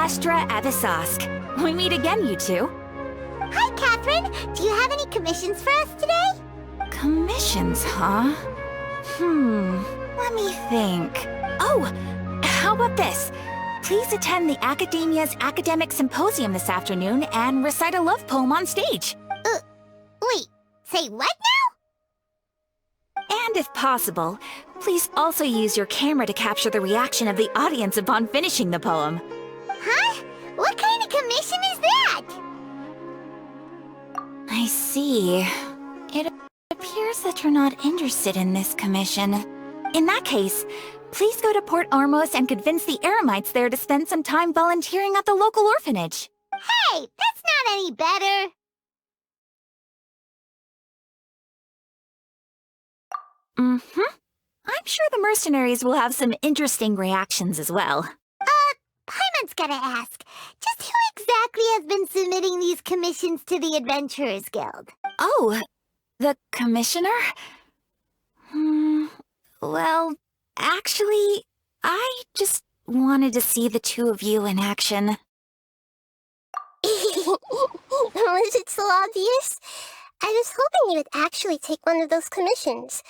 Astra Abyssosque. We meet again, you two. Hi, Catherine! Do you have any commissions for us today? Commissions, huh? Let me think. Oh, how about this? Please attend the Academia's Academic Symposium this afternoon and recite a love poem on stage. Wait, say what now? And if possible, please also use your camera to capture the reaction of the audience upon finishing the poem. Huh? What kind of commission is that? I see. It appears that you're not interested in this commission. In that case, please go to Port Ormos and convince the Eremites there to spend some time volunteering at the local orphanage. Hey, that's not any better. I'm sure the mercenaries will have some interesting reactions as well. Paimon's gotta ask, just who exactly has been submitting these commissions to the Adventurers Guild? Oh, the commissioner? Well, actually, I just wanted to see the two of you in action. Was it so obvious? I was hoping you would actually take one of those commissions.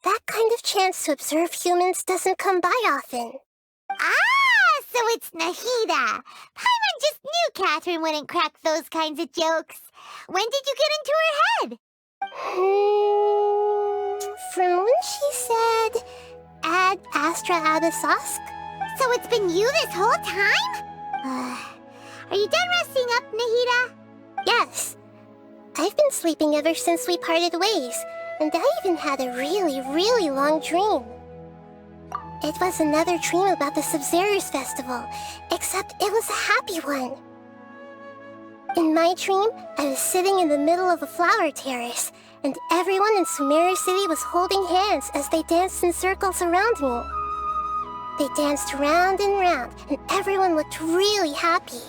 That kind of chance to observe humans doesn't come by often. Ah, so it's Nahida. Paimon just knew Catherine wouldn't crack those kinds of jokes. When did you get into her head? From when she said, Ad Astra Abyssosque. So it's been you this whole time? Are you done resting up, Nahida? Yes. I've been sleeping ever since we parted ways, and I even had a really, really long dream. It was another dream about the Sumeru festival, except it was a happy one. In my dream, I was sitting in the middle of a flower terrace, and everyone in Sumeru City was holding hands as they danced in circles around me. They danced round and round, and everyone looked really happy.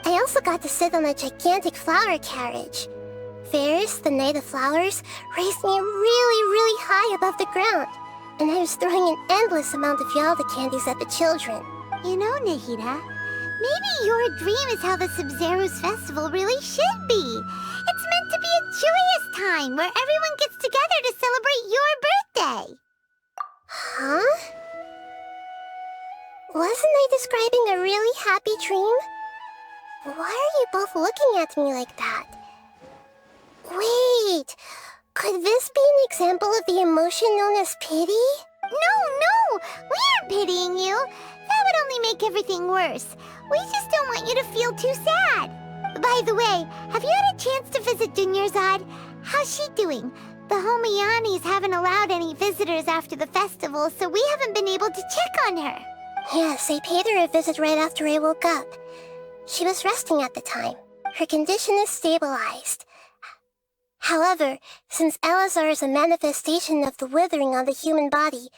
I also got to sit on a gigantic flower carriage. Ferris, the Knight of Flowers, raised me really, really high above the ground, and I was throwing an endless amount of Yalda candies at the children. You know, Nahida, maybe your dream is how the Sumeru's festival really should be. It's meant to be a joyous time where everyone gets together to celebrate your birthday. Huh? Wasn't I describing a really happy dream? Why are you both looking at me like that? Wait, could this be an example of the emotion known as pity? No, we aren't pitying you. That would only make everything worse. We just don't want you to feel too sad. By the way, have you had a chance to visit Dunyarzad? How's she doing? The Homianis haven't allowed any visitors after the festival, so we haven't been able to check on her. Yes, I paid her a visit right after I woke up. She was resting at the time. Her condition is stabilized. However, since Elazar is a manifestation of the withering on the human body,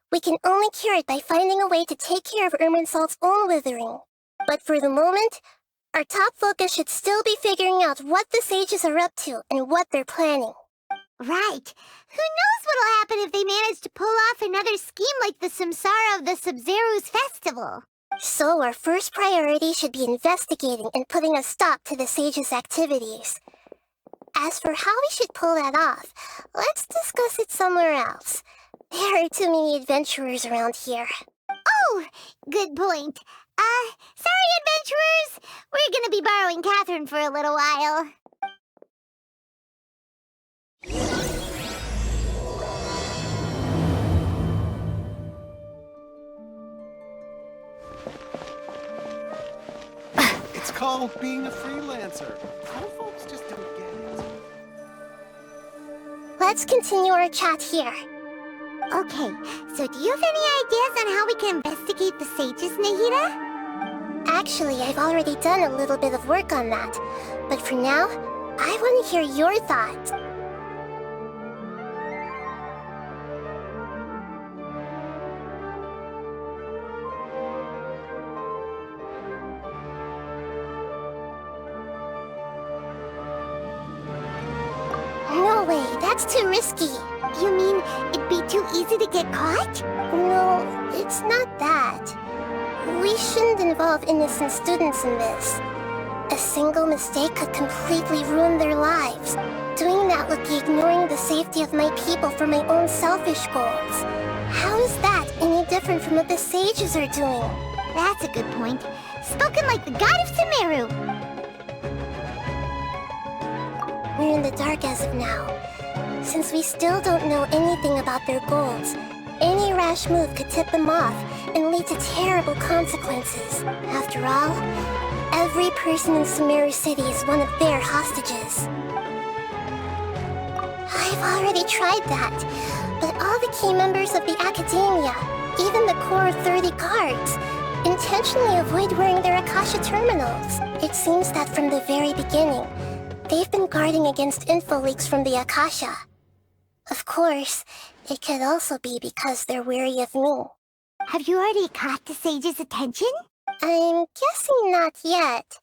we can only cure it by finding a way to take care of Irminsul's own withering. But for the moment, our top focus should still be figuring out what the sages are up to and what they're planning. Right. Who knows what'll happen if they manage to pull off another scheme like the Samsara of the Sumeru's festival. So our first priority should be investigating and putting a stop to the sages' activities. As for how we should pull that off, let's discuss it somewhere else. There are too many adventurers around here. Oh, good point. Sorry, adventurers. We're gonna be borrowing Catherine for a little while. It's called being a freelancer. Some folks just don't get it. Let's continue our chat here. Okay, so do you have any ideas on how we can investigate the sages, Nahida? Actually, I've already done a little bit of work on that. But for now, I want to hear your thoughts. No way, that's too risky. You mean it'd be too easy to get caught? No, it's not that. We shouldn't involve innocent students in this. A single mistake could completely ruin their lives. Doing that would be ignoring the safety of my people for my own selfish goals. How is that any different from what the sages are doing? That's a good point. Spoken like the god of Sumeru. We're in the dark as of now. Since we still don't know anything about their goals, any rash move could tip them off and lead to terrible consequences. After all, every person in Sumeru City is one of their hostages. I've already tried that, but all the key members of the Academia, even the core of 30 guards, intentionally avoid wearing their Akasha terminals. It seems that from the very beginning, they've been guarding against info leaks from the Akasha. Of course, it could also be because they're wary of me. Have you already caught the sage's attention? I'm guessing not yet,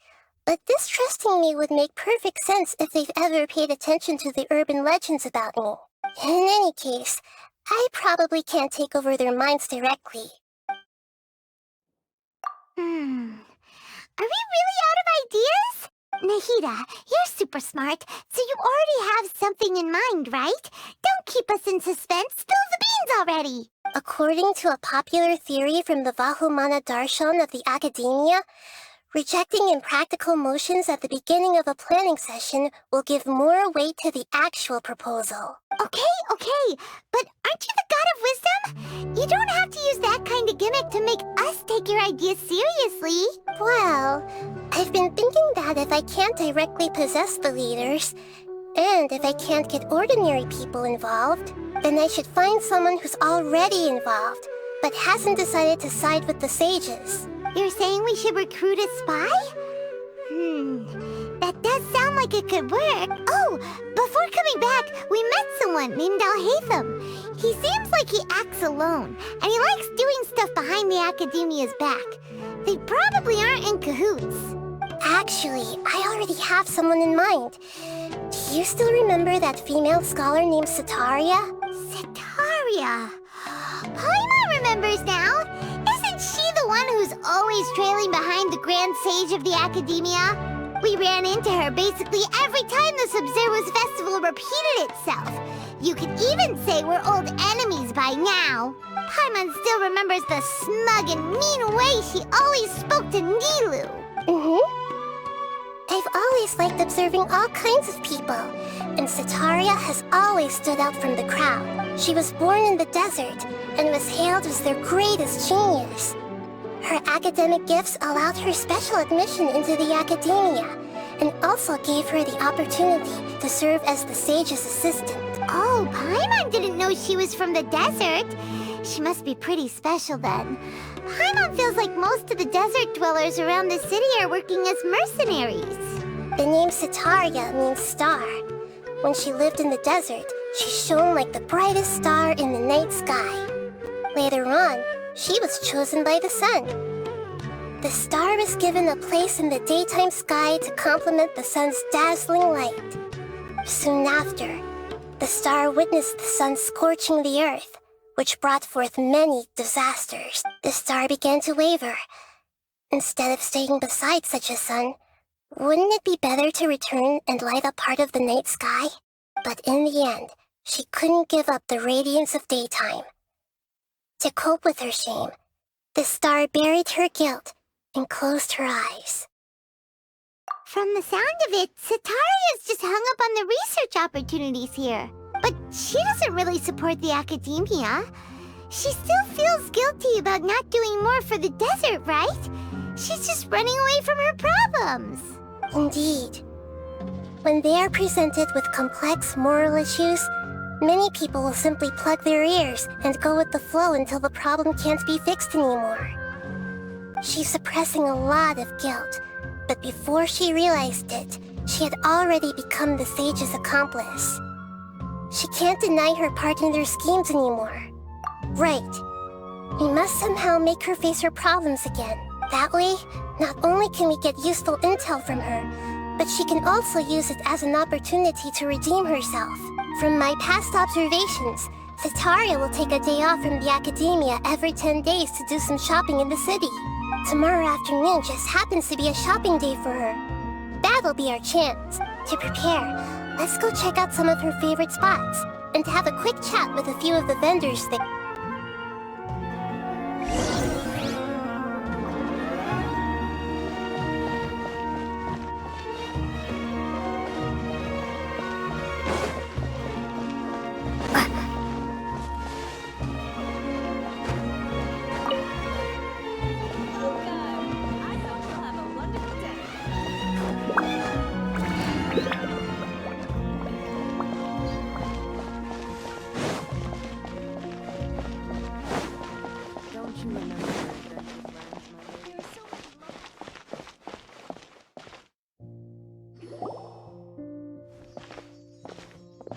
but distrusting me would make perfect sense if they've ever paid attention to the urban legends about me. In any case, I probably can't take over their minds directly. Are we really out of ideas? Nahida, you're super smart, so you already have something in mind, right? Don't keep us in suspense. Spill the beans already. According to a popular theory from the Vahumana Darshan of the Academia, rejecting impractical motions at the beginning of a planning session will give more weight to the actual proposal. Okay, but aren't you the god of wisdom? You don't have to use that kind of gimmick to make us take your ideas seriously. Well, I've been thinking that if I can't directly possess the leaders, and if I can't get ordinary people involved, then I should find someone who's already involved, but hasn't decided to side with the sages. You're saying we should recruit a spy? That does sound like it could work. Oh, before coming back, we met someone named Al-Haytham. He seems like he acts alone, and he likes doing stuff behind the Academia's back. They probably aren't in cahoots. Actually, I already have someone in mind. Do you still remember that female scholar named Setaria? Setaria. Paimon remembers now. Isn't she the one who's always trailing behind the Grand Sage of the Academia? We ran into her basically every time the Sub-Zero's festival repeated itself. You could even say we're old enemies by now. Paimon still remembers the smug and mean way she always spoke to Nilu. I've always liked observing all kinds of people, and Setaria has always stood out from the crowd. She was born in the desert and was hailed as their greatest genius. Her academic gifts allowed her special admission into the Academia, and also gave her the opportunity to serve as the sage's assistant. Oh, Paimon didn't know she was from the desert. She must be pretty special then. Paimon feels like most of the desert dwellers around the city are working as mercenaries. The name Setaria means star. When she lived in the desert, she shone like the brightest star in the night sky. Later on, she was chosen by the sun. The star was given a place in the daytime sky to complement the sun's dazzling light. Soon after, the star witnessed the sun scorching the earth, which brought forth many disasters. The star began to waver. Instead of staying beside such a sun, wouldn't it be better to return and light up part of the night sky? But in the end, she couldn't give up the radiance of daytime. To cope with her shame, the star buried her guilt and closed her eyes. From the sound of it, Setaria's just hung up on the research opportunities here. But she doesn't really support the Academia. She still feels guilty about not doing more for the desert, right? She's just running away from her problems. Indeed. When they are presented with complex moral issues, many people will simply plug their ears and go with the flow until the problem can't be fixed anymore. She's suppressing a lot of guilt, but before she realized it, she had already become the sage's accomplice. She can't deny her part in their schemes anymore. Right. We must somehow make her face her problems again. That way, not only can we get useful intel from her, but she can also use it as an opportunity to redeem herself. From my past observations, Setaria will take a day off from the Academia every 10 days to do some shopping in the city. Tomorrow afternoon just happens to be a shopping day for her. That'll be our chance. To prepare, let's go check out some of her favorite spots, and to have a quick chat with a few of the vendors there.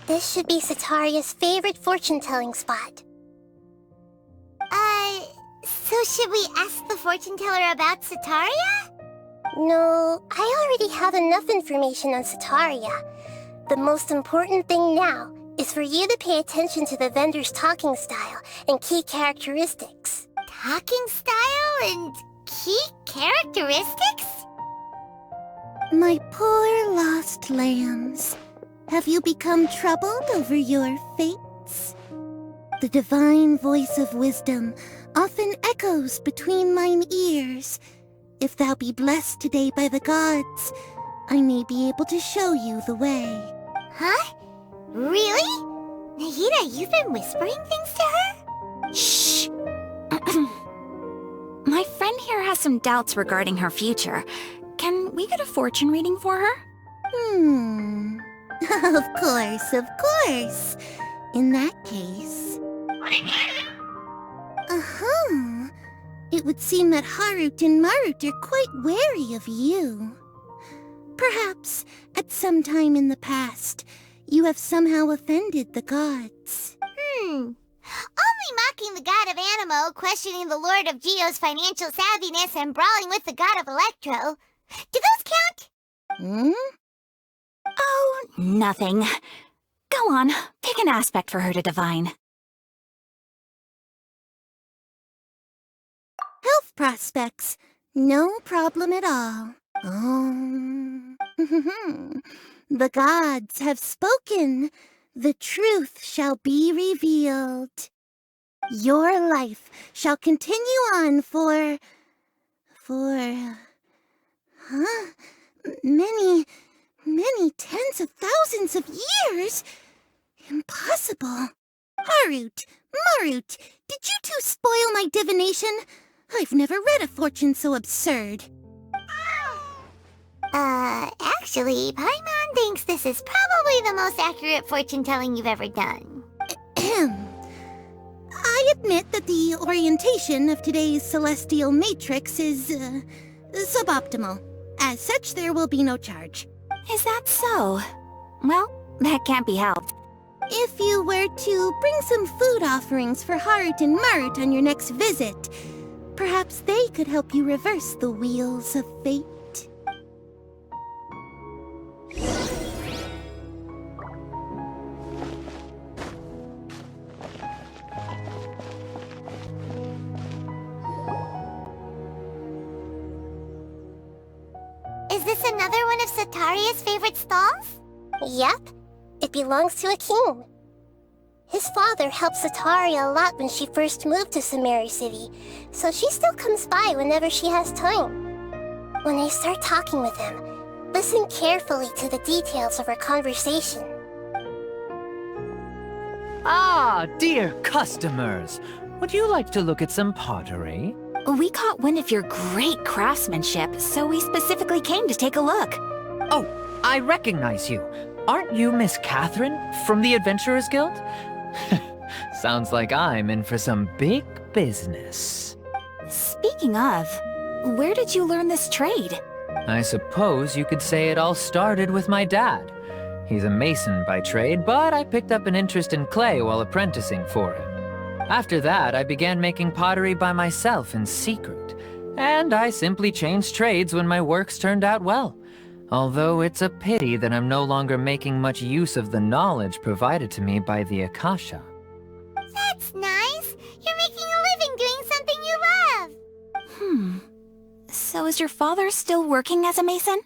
This should be Sataria's favorite fortune-telling spot. So should we ask the fortune teller about Sataria? No, I already have enough information on Sataria. The most important thing now is for you to pay attention to the vendor's talking style and key characteristics. Talking style and key characteristics? My poor lost lambs, have you become troubled over your fates? The divine voice of wisdom often echoes between mine ears. If thou be blessed today by the gods, I may be able to show you the way. Huh? Really? Nahida, you've been whispering things to her? Shh! My friend here has some doubts regarding her future. Can we get a fortune reading for her? Of course, of course. In that case... It would seem that Harut and Marut are quite wary of you. Perhaps, at some time in the past, you have somehow offended the gods. Only mocking the god of Animo, questioning the lord of Geo's financial savviness, and brawling with the god of Electro. Do those count? Oh, nothing. Go on, pick an aspect for her to divine. Health prospects. No problem at all. The gods have spoken. The truth shall be revealed. Your life shall continue on for many tens of thousands of years. Impossible. Harut, Marut, did you two spoil my divination? I've never read a fortune so absurd. Actually, Paimon thinks this is probably the most accurate fortune-telling you've ever done. I admit that the orientation of today's celestial matrix is, suboptimal. As such, there will be no charge. Is that so? Well, that can't be helped. If you were to bring some food offerings for Harut and Marut on your next visit, perhaps they could help you reverse the wheels of fate. Is this another one of Sataria's favorite stalls? Yep, it belongs to a king. His father helped Sataria a lot when she first moved to Sumeru City, so she still comes by whenever she has time. When I start talking with him, listen carefully to the details of our conversation. Ah, dear customers! Would you like to look at some pottery? We caught wind of your great craftsmanship, so we specifically came to take a look. Oh, I recognize you. Aren't you Miss Catherine from the Adventurers Guild? Sounds like I'm in for some big business. Speaking of, where did you learn this trade? I suppose you could say it all started with my dad. He's a mason by trade, but I picked up an interest in clay while apprenticing for him. After that, I began making pottery by myself in secret, and I simply changed trades when my works turned out well. Although it's a pity that I'm no longer making much use of the knowledge provided to me by the Akasha. That's nice. You're making a living doing something you love. So is your father still working as a mason?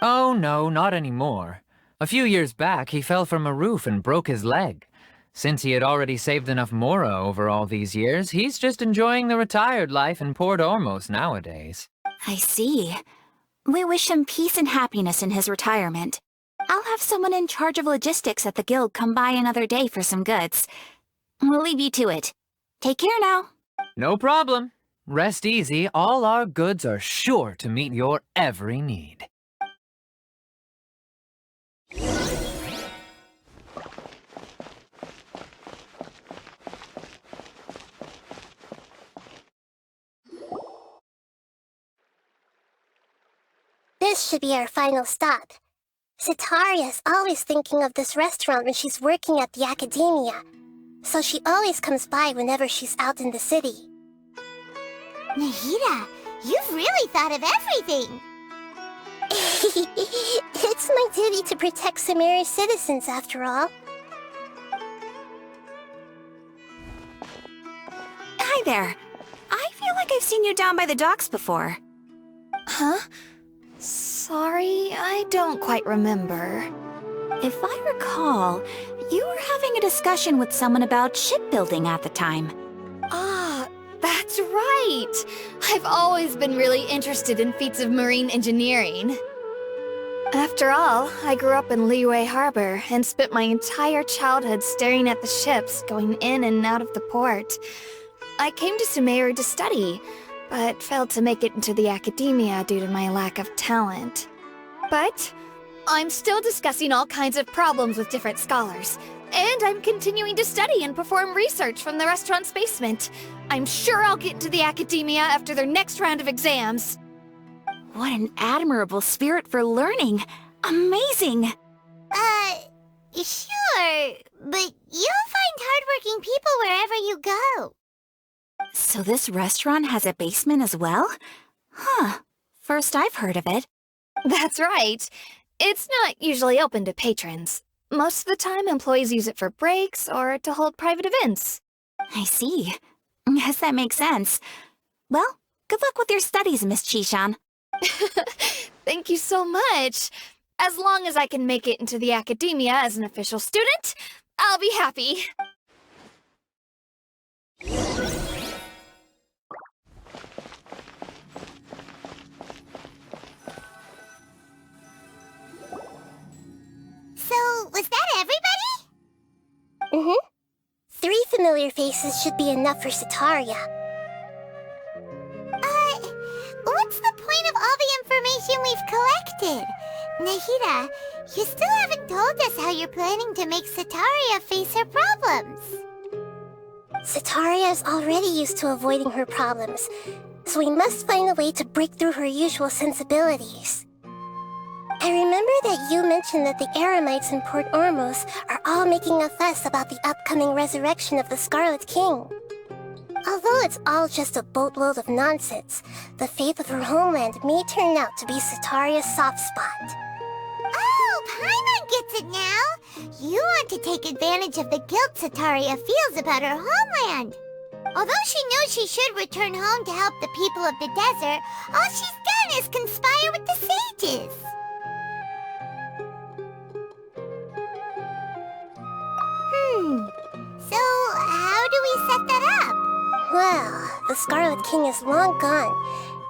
Oh no, not anymore. A few years back, he fell from a roof and broke his leg. Since he had already saved enough mora over all these years, he's just enjoying the retired life in Port Ormos nowadays. I see. We wish him peace and happiness in his retirement. I'll have someone in charge of logistics at the guild come by another day for some goods. We'll leave you to it. Take care now. No problem. Rest easy, all our goods are sure to meet your every need. This should be our final stop. Sitaria's always thinking of this restaurant when she's working at the academia, so she always comes by whenever she's out in the city. Nahida, you've really thought of everything! It's my duty to protect Sumeru's citizens, after all. Hi there. I feel like I've seen you down by the docks before. Huh? Sorry, I don't quite remember. If I recall, you were having a discussion with someone about shipbuilding at the time. Ah, that's right! I've always been really interested in feats of marine engineering. After all, I grew up in Liyue Harbor and spent my entire childhood staring at the ships going in and out of the port. I came to Sumeru to study, but failed to make it into the academia due to my lack of talent. But I'm still discussing all kinds of problems with different scholars, and I'm continuing to study and perform research from the restaurant's basement. I'm sure I'll get into the academia after their next round of exams. What an admirable spirit for learning. Amazing! Sure, but you'll find hardworking people wherever you go. So this restaurant has a basement as well? Huh. First I've heard of it. That's right. It's not usually open to patrons. Most of the time, employees use it for breaks or to hold private events. I see. Yes, that makes sense. Well, good luck with your studies, Miss Chishan. Thank you so much. As long as I can make it into the academia as an official student, I'll be happy. So, was that everybody? Mm-hmm. 3 familiar faces should be enough for Sitaria. What's the point of all the information we've collected? Nahida, you still haven't told us how you're planning to make Sitaria face her problems. Sitaria is already used to avoiding her problems, so we must find a way to break through her usual sensibilities. I remember that you mentioned that the Eremites in Port Ormos are all making a fuss about the upcoming resurrection of the Scarlet King. Although it's all just a boatload of nonsense, the faith of her homeland may turn out to be Sitaria's soft spot. Oh, Paimon gets it now! You want to take advantage of the guilt Sitaria feels about her homeland. Although she knows she should return home to help the people of the desert, all she's done is conspire with the sages. So, how do we set that up? Well, the Scarlet King is long gone,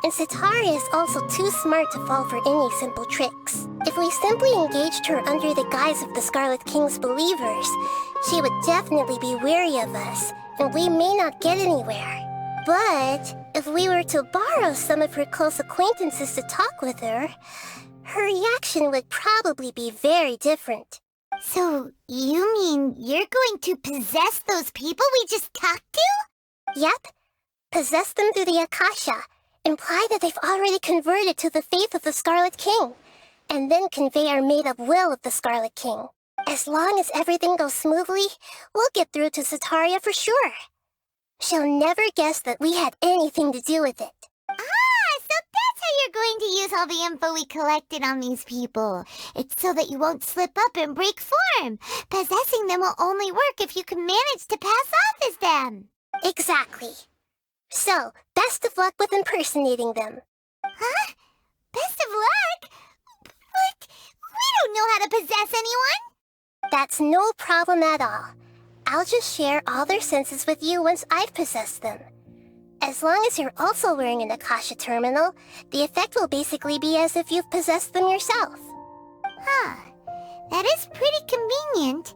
and Sitaria is also too smart to fall for any simple tricks. If we simply engaged her under the guise of the Scarlet King's believers, she would definitely be wary of us, and we may not get anywhere. But if we were to borrow some of her close acquaintances to talk with her, her reaction would probably be very different. So, you mean you're going to possess those people we just talked to? Yep. Possess them through the Akasha, imply that they've already converted to the faith of the Scarlet King, and then convey our made-up will of the Scarlet King. As long as everything goes smoothly, we'll get through to Sitaria for sure. She'll never guess that we had anything to do with it. So that's how you're going to use all the info we collected on these people. It's so that you won't slip up and break form. Possessing them will only work if you can manage to pass off as them. Exactly. So, best of luck with impersonating them. Best of luck? But we don't know how to possess anyone. That's no problem at all. I'll just share all their senses with you once I've possessed them. As long as you're also wearing an Akasha terminal, the effect will basically be as if you've possessed them yourself. Huh. That is pretty convenient.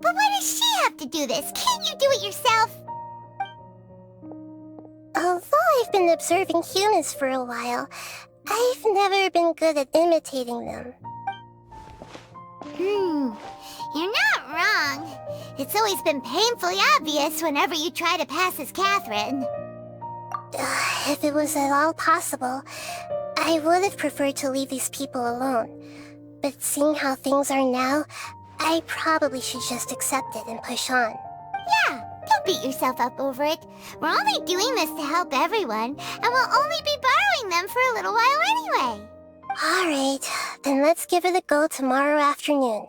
But why does she have to do this? Can't you do it yourself? Although I've been observing humans for a while, I've never been good at imitating them. You're not wrong. It's always been painfully obvious whenever you try to pass as Catherine. If it was at all possible, I would have preferred to leave these people alone. But seeing how things are now, I probably should just accept it and push on. Yeah, don't beat yourself up over it. We're only doing this to help everyone, and we'll only be borrowing them for a little while anyway. Alright, then let's give it a go tomorrow afternoon.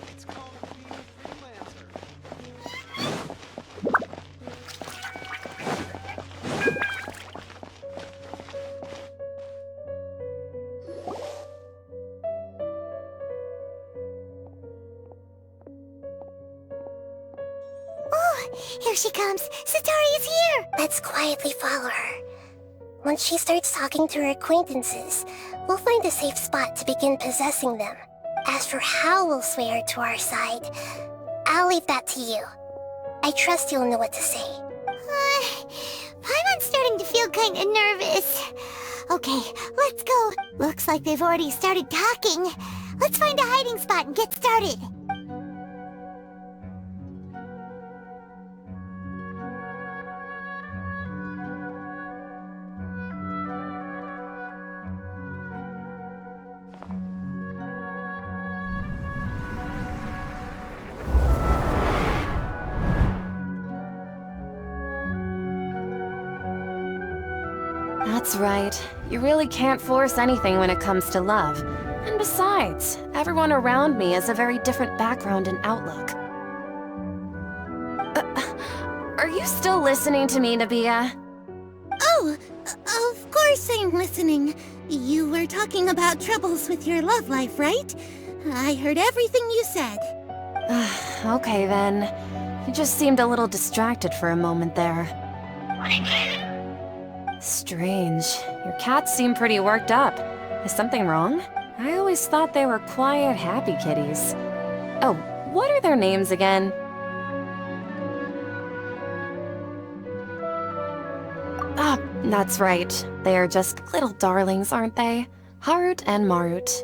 It's called being a freelancer. Oh, here she comes. Satori is here. Let's quietly follow her. Once she starts talking to her acquaintances, we'll find a safe spot to begin possessing them. As for how we'll sway her to our side, I'll leave that to you. I trust you'll know what to say. Paimon's starting to feel kind of nervous. Okay, let's go. Looks like they've already started talking. Let's find a hiding spot and get started. That's right. You really can't force anything when it comes to love. And besides, everyone around me has a very different background and outlook. Are you still listening to me, Nabia? Oh, of course I'm listening. You were talking about troubles with your love life, right? I heard everything you said. Okay then. You just seemed a little distracted for a moment there. Strange. Your cats seem pretty worked up. Is something wrong? I always thought they were quiet, happy kitties. Oh, what are their names again? Ah, that's right. They are just little darlings, aren't they? Harut and Marut.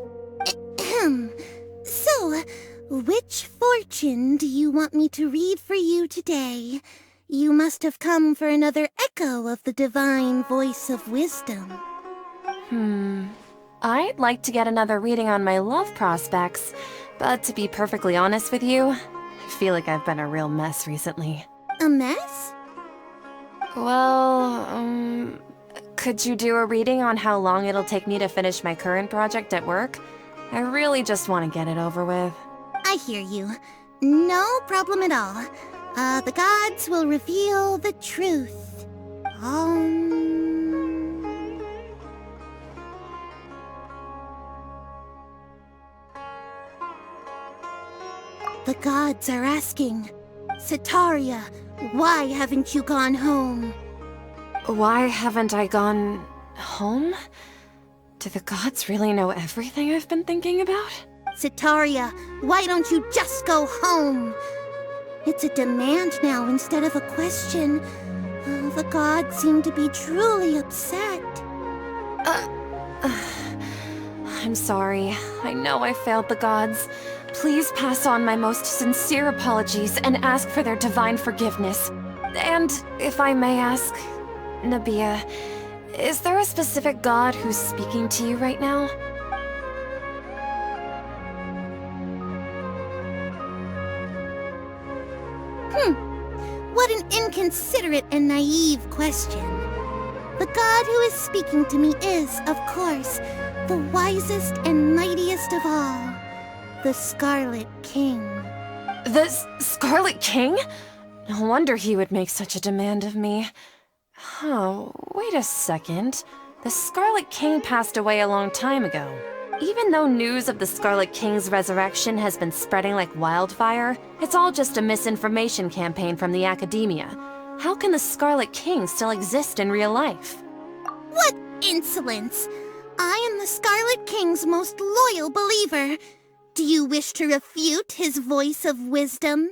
So, which fortune do you want me to read for you today? You must have come for another echo of the divine voice of wisdom. I'd like to get another reading on my love prospects, but to be perfectly honest with you, I feel like I've been a real mess recently. A mess? Well, could you do a reading on how long it'll take me to finish my current project at work? I really just want to get it over with. I hear you. No problem at all. The gods will reveal the truth. The gods are asking, Setaria, why haven't you gone home? Why haven't I gone home? Do the gods really know everything I've been thinking about? Setaria, why don't you just go home? It's a demand now instead of a question. The gods seem to be truly upset. I'm sorry. I know I failed the gods. Please pass on my most sincere apologies and ask for their divine forgiveness. And if I may ask, Nabia, is there a specific god who's speaking to you right now? What an inconsiderate and naive question. The god who is speaking to me is, of course, the wisest and mightiest of all, the Scarlet King. The Scarlet King? No wonder he would make such a demand of me. Oh, wait a second. The Scarlet King passed away a long time ago. Even though news of the Scarlet King's resurrection has been spreading like wildfire, it's all just a misinformation campaign from the academia. How can the Scarlet King still exist in real life? What insolence! I am the Scarlet King's most loyal believer. Do you wish to refute his voice of wisdom?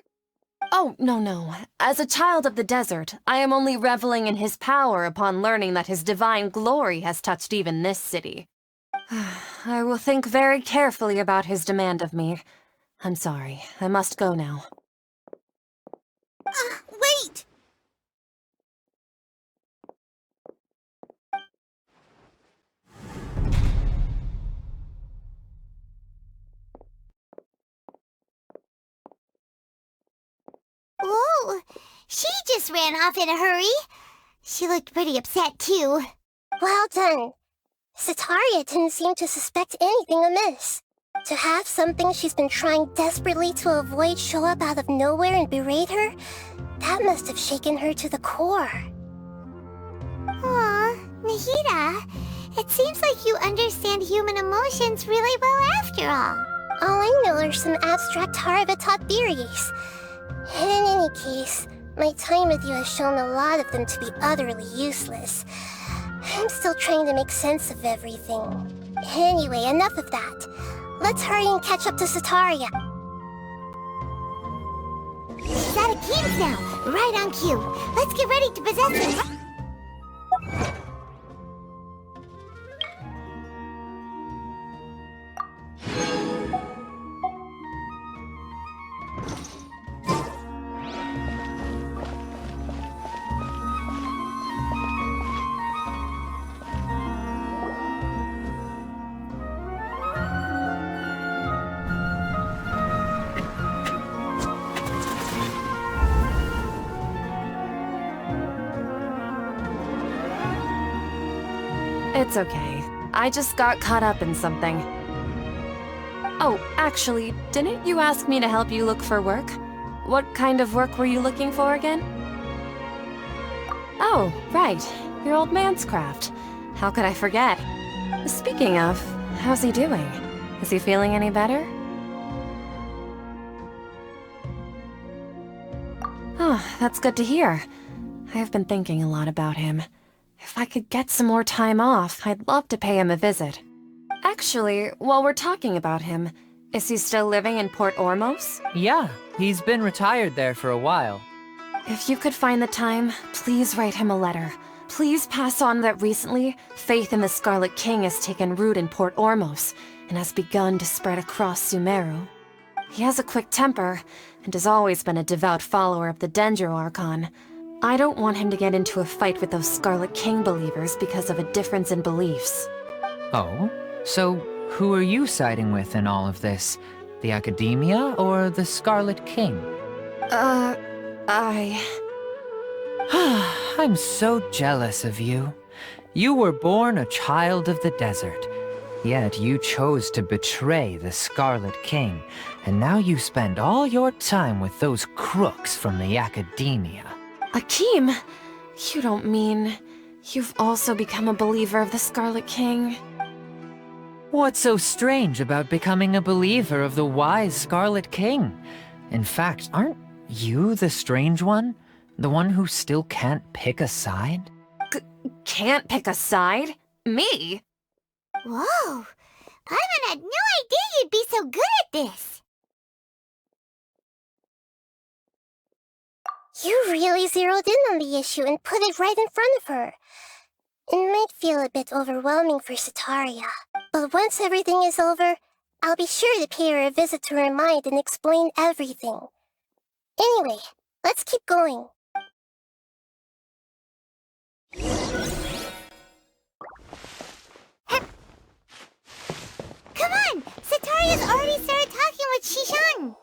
Oh, no. As a child of the desert, I am only reveling in his power upon learning that his divine glory has touched even this city. I will think very carefully about his demand of me. I'm sorry. I must go now. Wait! Whoa! She just ran off in a hurry. She looked pretty upset, too. Well done. Setaria didn't seem to suspect anything amiss. To have something she's been trying desperately to avoid show up out of nowhere and berate her, that must have shaken her to the core. Aw, Nahida, it seems like you understand human emotions really well after all. All I know are some abstract Harava-taught theories. In any case, my time with you has shown a lot of them to be utterly useless. I'm still trying to make sense of everything. Anyway, enough of that. Let's hurry and catch up to Setaria. She's out of games now, right on cue. Let's get ready to possess her. It's okay. I just got caught up in something. Oh, actually, didn't you ask me to help you look for work? What kind of work were you looking for again? Oh, right. Your old man's craft. How could I forget? Speaking of, how's he doing? Is he feeling any better? Oh, that's good to hear. I have been thinking a lot about him. If I could get some more time off, I'd love to pay him a visit. Actually, while we're talking about him, is he still living in Port Ormos? Yeah, he's been retired there for a while. If you could find the time, please write him a letter. Please pass on that recently, faith in the Scarlet King has taken root in Port Ormos and has begun to spread across Sumeru. He has a quick temper and has always been a devout follower of the Dendro Archon. I don't want him to get into a fight with those Scarlet King believers because of a difference in beliefs. Oh? So, who are you siding with in all of this? The Academia or the Scarlet King? I'm so jealous of you. You were born a child of the desert, yet you chose to betray the Scarlet King, and now you spend all your time with those crooks from the academia. Akeem, you don't mean you've also become a believer of the Scarlet King? What's so strange about becoming a believer of the wise Scarlet King? In fact, aren't you the strange one? The one who still can't pick a side? Can't pick a side? Me? Whoa! Paimon had no idea you'd be so good at this! You really zeroed in on the issue and put it right in front of her. It might feel a bit overwhelming for Sataria, but once everything is over, I'll be sure to pay her a visit to her mind and explain everything. Anyway, let's keep going. Come on! Sataria's already started talking with Shishan!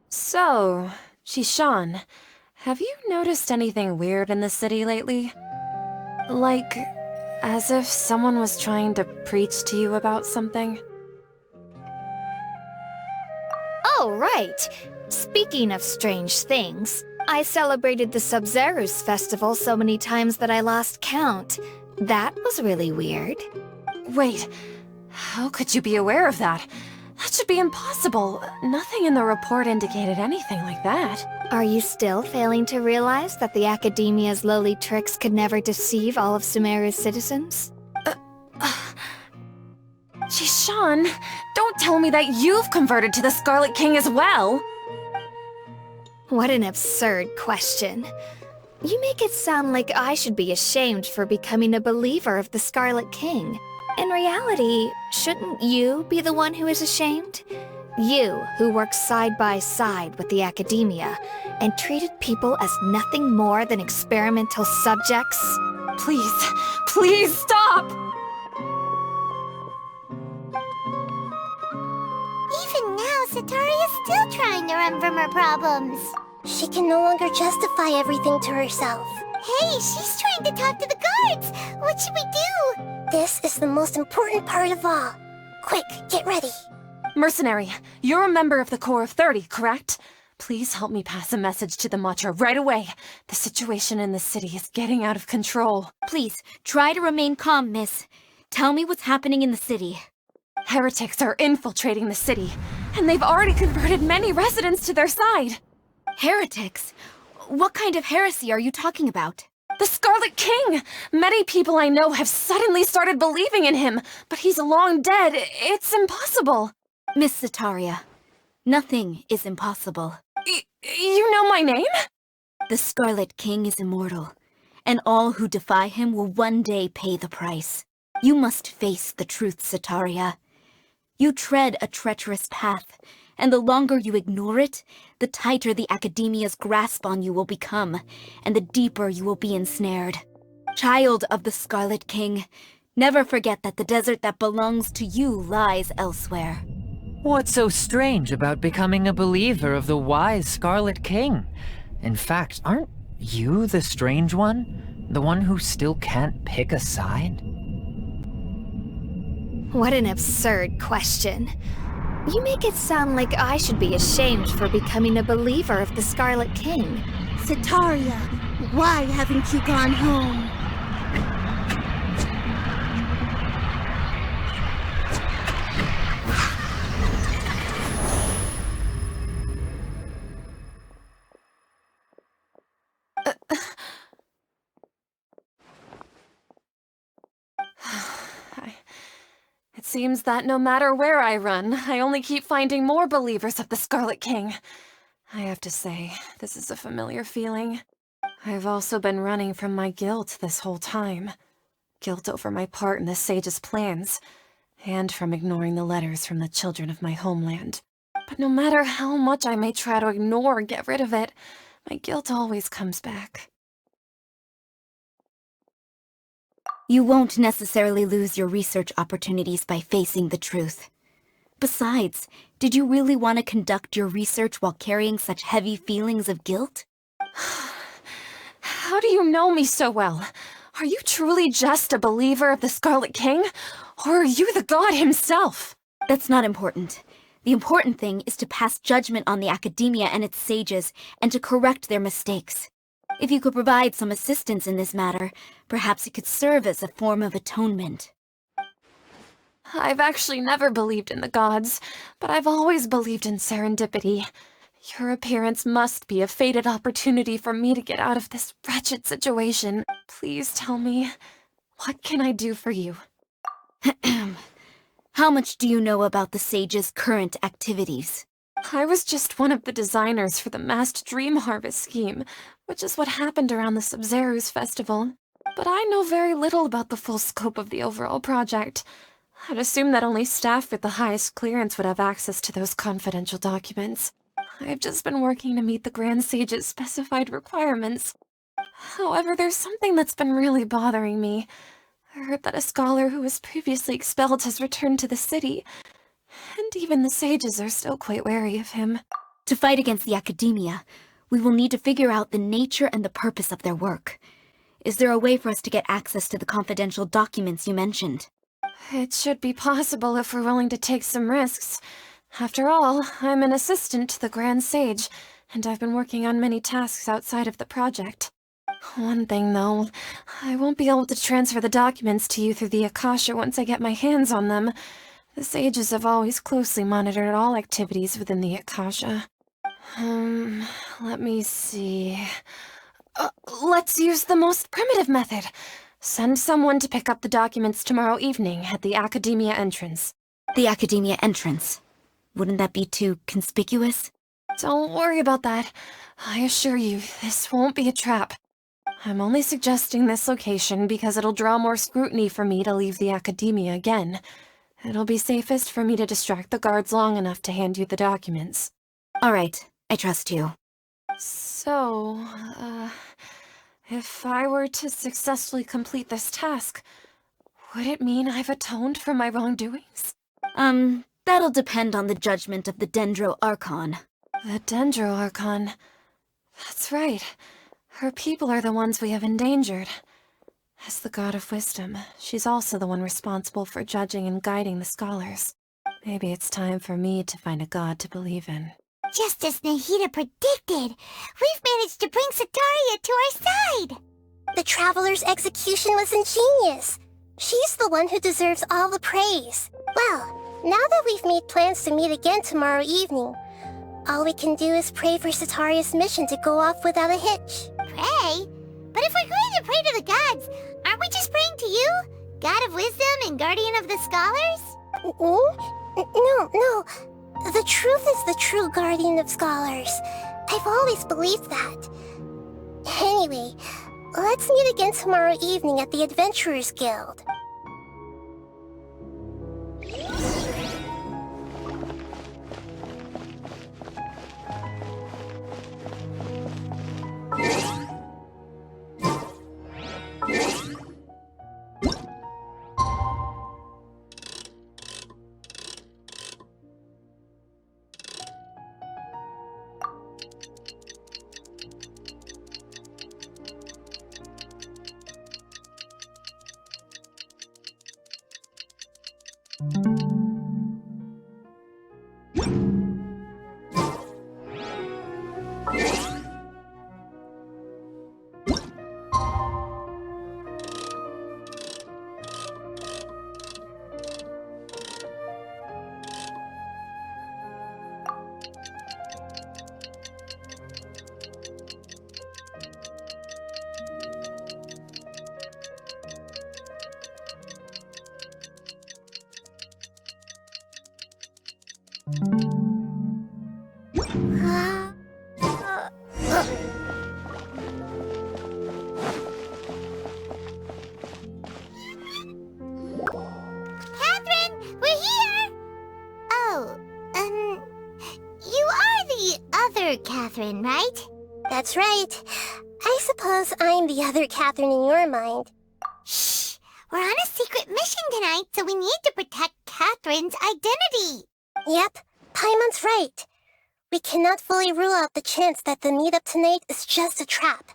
So, Shishan, have you noticed anything weird in the city lately? Like, as if someone was trying to preach to you about something? Oh, right. Speaking of strange things, I celebrated the Sub-Zero's festival so many times that I lost count. That was really weird. Wait, how could you be aware of that? That should be impossible. Nothing in the report indicated anything like that. Are you still failing to realize that the Academia's lowly tricks could never deceive all of Sumeru's citizens? Shishan, don't tell me that you've converted to the Scarlet King as well! What an absurd question. You make it sound like I should be ashamed for becoming a believer of the Scarlet King. In reality, shouldn't you be the one who is ashamed? You, who works side by side with the Academia, and treated people as nothing more than experimental subjects? Please stop! Even now, Sataria's still trying to run from her problems. She can no longer justify everything to herself. Hey, she's trying to talk to the guards! What should we do? This is the most important part of all. Quick, get ready. Mercenary, you're a member of the Corps of 30, correct? Please help me pass a message to the Matcha right away. The situation in the city is getting out of control. Please, try to remain calm, miss. Tell me what's happening in the city. Heretics are infiltrating the city, and they've already converted many residents to their side. Heretics? What kind of heresy are you talking about? The Scarlet King! Many people I know have suddenly started believing in him, but he's long dead. It's impossible. Miss Sataria, nothing is impossible. You know my name? The Scarlet King is immortal, and all who defy him will one day pay the price. You must face the truth, Sataria. You tread a treacherous path, and the longer you ignore it, the tighter the Academia's grasp on you will become, and the deeper you will be ensnared. Child of the Scarlet King, never forget that the desert that belongs to you lies elsewhere. What's so strange about becoming a believer of the wise Scarlet King? In fact, aren't you the strange one? The one who still can't pick a side? What an absurd question. You make it sound like I should be ashamed for becoming a believer of the Scarlet King. Sataria, why haven't you gone home? It seems that no matter where I run, I only keep finding more believers of the Scarlet King. I have to say, this is a familiar feeling. I've also been running from my guilt this whole time. Guilt over my part in the Sage's plans, and from ignoring the letters from the children of my homeland. But no matter how much I may try to ignore or get rid of it, my guilt always comes back. You won't necessarily lose your research opportunities by facing the truth. Besides, did you really want to conduct your research while carrying such heavy feelings of guilt? How do you know me so well? Are you truly just a believer of the Scarlet King? Or are you the god himself? That's not important. The important thing is to pass judgment on the academia and its sages, and to correct their mistakes. If you could provide some assistance in this matter, perhaps it could serve as a form of atonement. I've actually never believed in the gods, but I've always believed in serendipity. Your appearance must be a fated opportunity for me to get out of this wretched situation. Please tell me, what can I do for you? How much do you know about the sage's current activities? I was just one of the designers for the masked dream harvest scheme, which is what happened around the Sumeru's festival. But I know very little about the full scope of the overall project. I'd assume that only staff with the highest clearance would have access to those confidential documents. I've just been working to meet the Grand Sage's specified requirements. However, there's something that's been really bothering me. I heard that a scholar who was previously expelled has returned to the city, and even the sages are still quite wary of him. To fight against the academia, we will need to figure out the nature and the purpose of their work. Is there a way for us to get access to the confidential documents you mentioned? It should be possible if we're willing to take some risks. After all, I'm an assistant to the Grand Sage, and I've been working on many tasks outside of the project. One thing, though, I won't be able to transfer the documents to you through the Akasha once I get my hands on them. The sages have always closely monitored all activities within the Akasha. Let me see... let's use the most primitive method. Send someone to pick up the documents tomorrow evening at the Academia entrance. The Academia entrance? Wouldn't that be too conspicuous? Don't worry about that. I assure you, this won't be a trap. I'm only suggesting this location because it'll draw more scrutiny for me to leave the Academia again. It'll be safest for me to distract the guards long enough to hand you the documents. All right, I trust you. So, if I were to successfully complete this task, would it mean I've atoned for my wrongdoings? That'll depend on the judgment of the Dendro Archon. The Dendro Archon. That's right. Her people are the ones we have endangered. As the god of wisdom, she's also the one responsible for judging and guiding the scholars. Maybe it's time for me to find a god to believe in. Just as Nahida predicted, we've managed to bring Sataria to our side! The Traveler's execution was ingenious. She's the one who deserves all the praise. Well, now that we've made plans to meet again tomorrow evening, all we can do is pray for Sataria's mission to go off without a hitch. Pray? But if we're going to pray to the gods, aren't we just praying to you? God of wisdom and guardian of the scholars? No. The truth is the true guardian of scholars. I've always believed that. Anyway, let's meet again tomorrow evening at the Adventurers Guild. Catherine, we're here! Oh, you are the other Catherine, right? That's right. I suppose I'm the other Catherine in your mind. Shh! We're on a secret mission tonight, so we need to protect Catherine's identity. Yep, Paimon's right. We cannot fully rule out the chance that the meetup tonight is just a trap.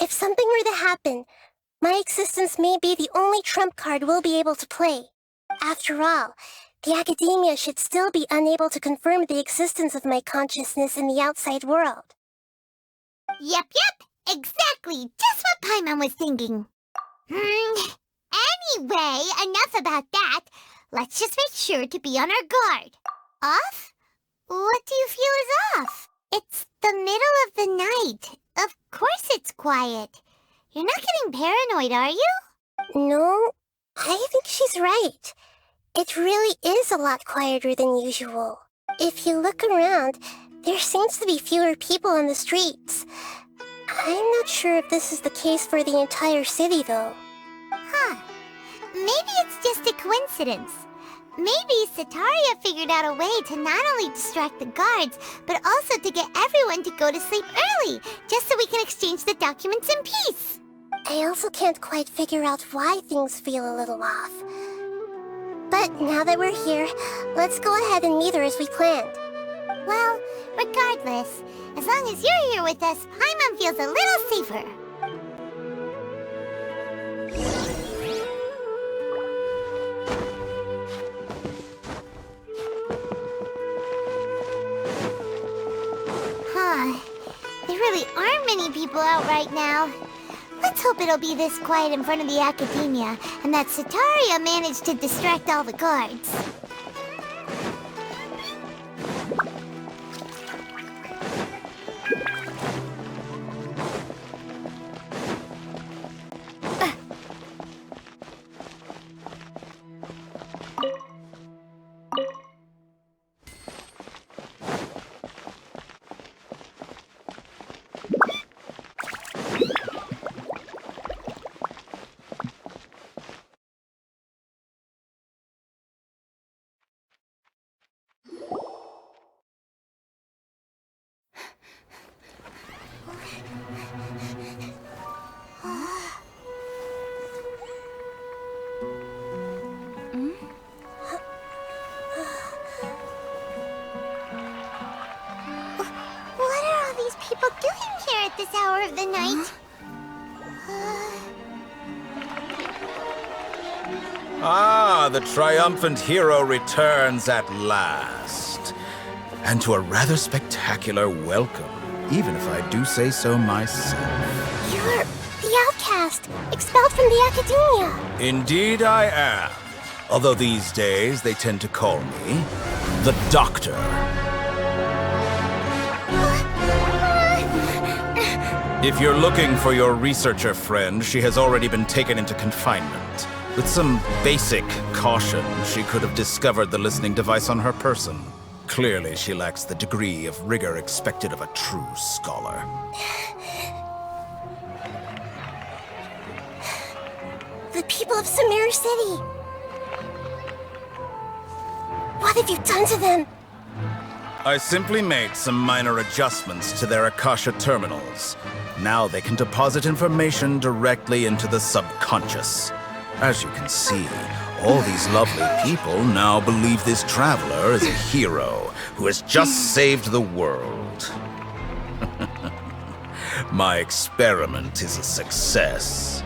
If something were to happen, my existence may be the only trump card we'll be able to play. After all, the academia should still be unable to confirm the existence of my consciousness in the outside world. Yep, exactly. Just what Paimon was thinking. Anyway, enough about that. Let's just make sure to be on our guard. Off? What do you feel is off? It's the middle of the night. Of course it's quiet. You're not getting paranoid, are you? No, I think she's right. It really is a lot quieter than usual. If you look around, there seems to be fewer people on the streets. I'm not sure if this is the case for the entire city, though. Huh. Maybe it's just a coincidence. Maybe Sataria figured out a way to not only distract the guards, but also to get everyone to go to sleep early, just so we can exchange the documents in peace. I also can't quite figure out why things feel a little off. But now that we're here, let's go ahead and meet her as we planned. Well, regardless, as long as you're here with us, Paimon feels a little safer. There really aren't many people out right now. Let's hope it'll be this quiet in front of the academia, and that Sataria managed to distract all the guards. What are all these people doing here at this hour of the night? Ah, the triumphant hero returns at last. And to a rather spectacular welcome, even if I do say so myself. You're the outcast, expelled from the academia. Indeed I am. Although these days they tend to call me the Doctor. If you're looking for your researcher friend, she has already been taken into confinement. With some basic caution, she could have discovered the listening device on her person. Clearly, she lacks the degree of rigor expected of a true scholar. The people of Sumeru City. What have you done to them? I simply made some minor adjustments to their Akasha terminals. Now they can deposit information directly into the subconscious. As you can see, all these lovely people now believe this traveler is a hero who has just saved the world. My experiment is a success.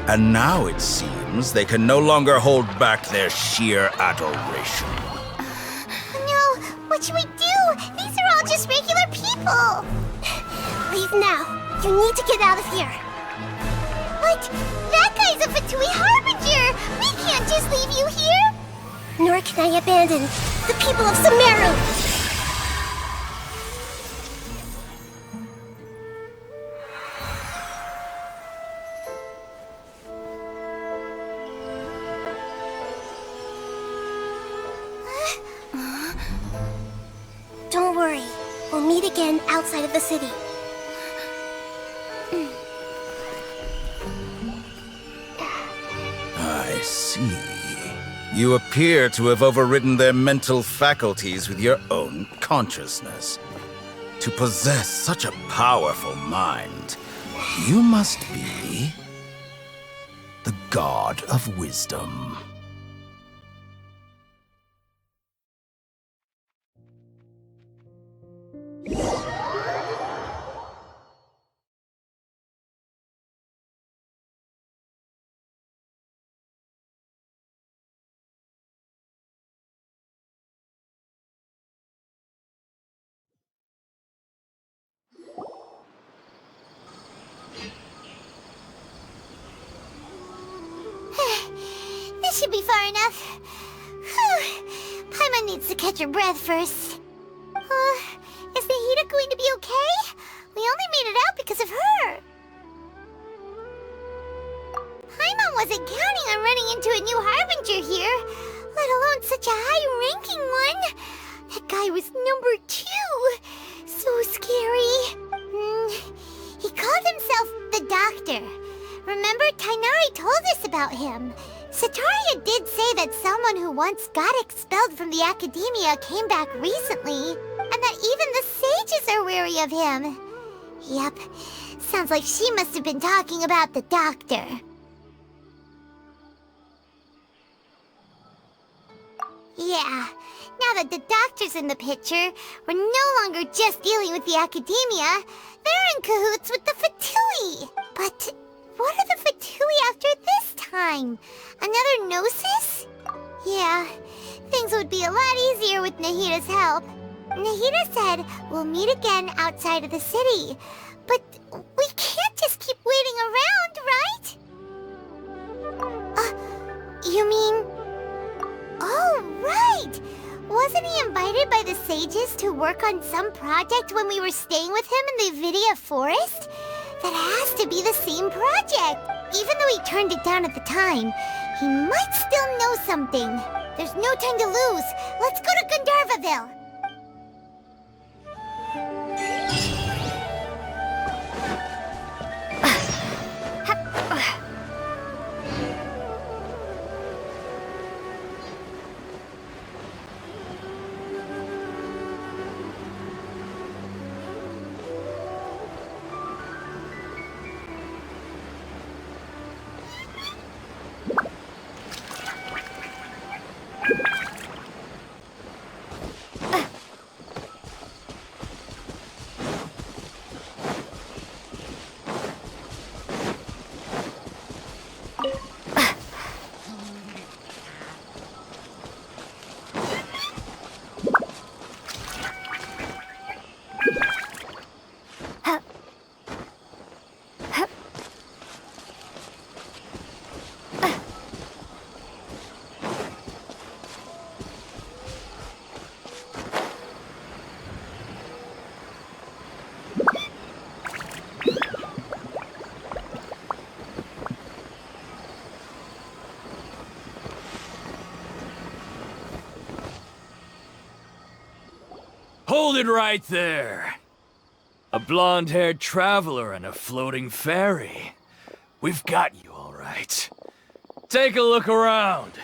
And now it seems they can no longer hold back their sheer adoration. No, what should we do? These are all just regular people. Leave now. You need to get out of here. But that guy's a Fatui Harbinger. We can't just leave you here. Nor can I abandon the people of Sumeru. Don't worry. We'll meet again outside of the city. I see. You appear to have overridden their mental faculties with your own consciousness. To possess such a powerful mind, you must be the god of wisdom. should be far enough. Whew. Paimon needs to catch her breath first. Is Nahida going to be okay? We only made it out because of her. Paimon wasn't counting on running into a new Harbinger here, let alone such a high-ranking one. That guy was number 2. So scary. He called himself the Doctor. Remember, Tainari told us about him. Sataria did say that someone who once got expelled from the Academia came back recently, and that even the sages are wary of him. Yep, sounds like she must have been talking about the Doctor. Yeah, now that the Doctor's in the picture, we're no longer just dealing with the Academia. They're in cahoots with the Fatui. But what are the Fatui after this time? Another Gnosis? Yeah, things would be a lot easier with Nahida's help. Nahida said we'll meet again outside of the city. But we can't just keep waiting around, right? You mean... Oh, right! Wasn't he invited by the sages to work on some project when we were staying with him in the Vidia Forest? That has to be the same project! Even though he turned it down at the time, he might still know something. There's no time to lose. Let's go to Gandharvaville! Hold it right there! A blonde-haired traveler and a floating fairy. We've got you all right. Take a look around.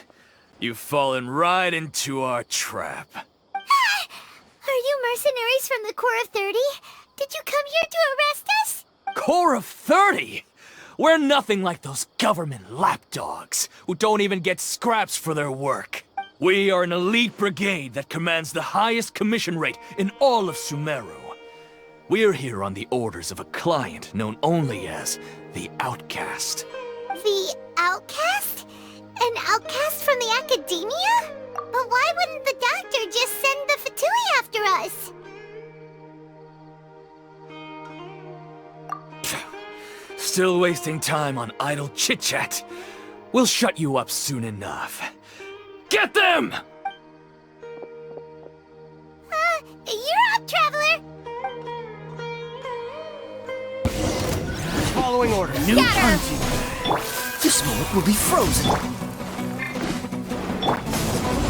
You've fallen right into our trap. Are you mercenaries from the Corps of 30? Did you come here to arrest us? Corps of 30? We're nothing like those government lapdogs who don't even get scraps for their work. We are an elite brigade that commands the highest commission rate in all of Sumeru. We're here on the orders of a client known only as the Outcast. The Outcast? An outcast from the Academia? But why wouldn't the Doctor just send the Fatui after us? Still wasting time on idle chit-chat. We'll shut you up soon enough. Get them! You're up, Traveler! Following order. New punching bag. This moment will be frozen.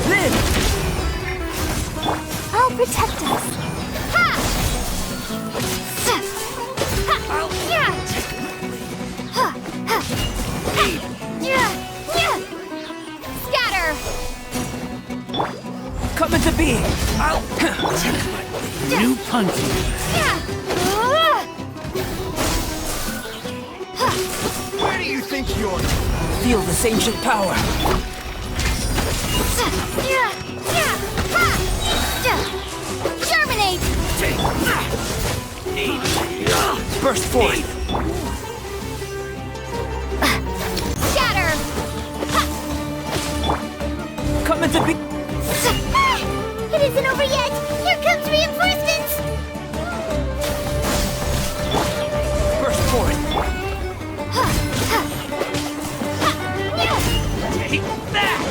Then! I'll protect us. Ha! Ha! Yeah! Ha! Ha! Ha! Yeah! Yeah! Scatter! Come into being. I'll take my new punching bag. Where do you think you're... Feel this ancient power. Germinate! Burst forth. Scatter! Come into being. It isn't over yet! Here comes reinforcements! Burst forth. Take that!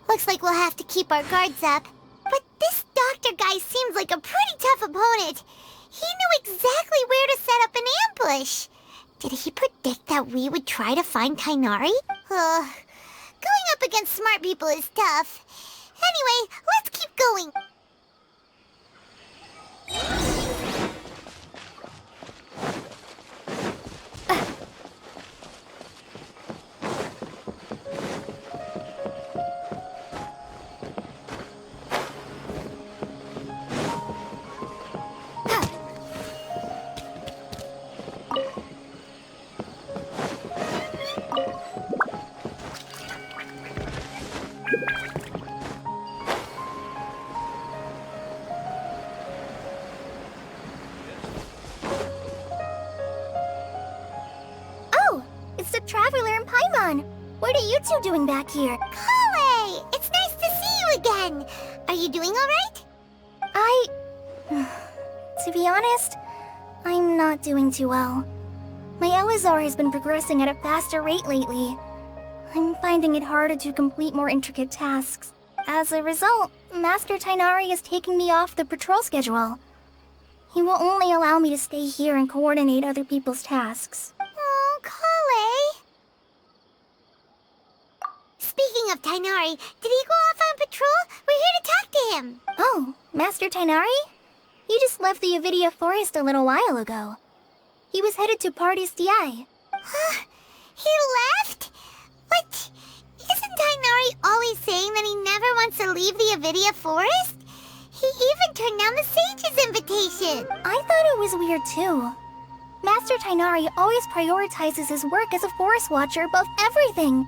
Looks like we'll have to keep our guards up. But this doctor guy seems like a pretty tough opponent. He knew exactly where to set up an ambush. Did he predict that we would try to find Tainari? Going up against smart people is tough. Anyway, let's keep going. Traveler and Paimon! What are you two doing back here? Kale! It's nice to see you again! Are you doing alright? To be honest, I'm not doing too well. My Elazar has been progressing at a faster rate lately. I'm finding it harder to complete more intricate tasks. As a result, Master Tainari is taking me off the patrol schedule. He will only allow me to stay here and coordinate other people's tasks. Oh, Kale! Speaking of Tainari, did he go off on patrol? We're here to talk to him. Oh, Master Tainari? He just left the Avidia Forest a little while ago. He was headed to Party's DI. He left? But isn't Tainari always saying that he never wants to leave the Avidia Forest? He even turned down the Sage's invitation. I thought it was weird too. Master Tainari always prioritizes his work as a forest watcher above everything.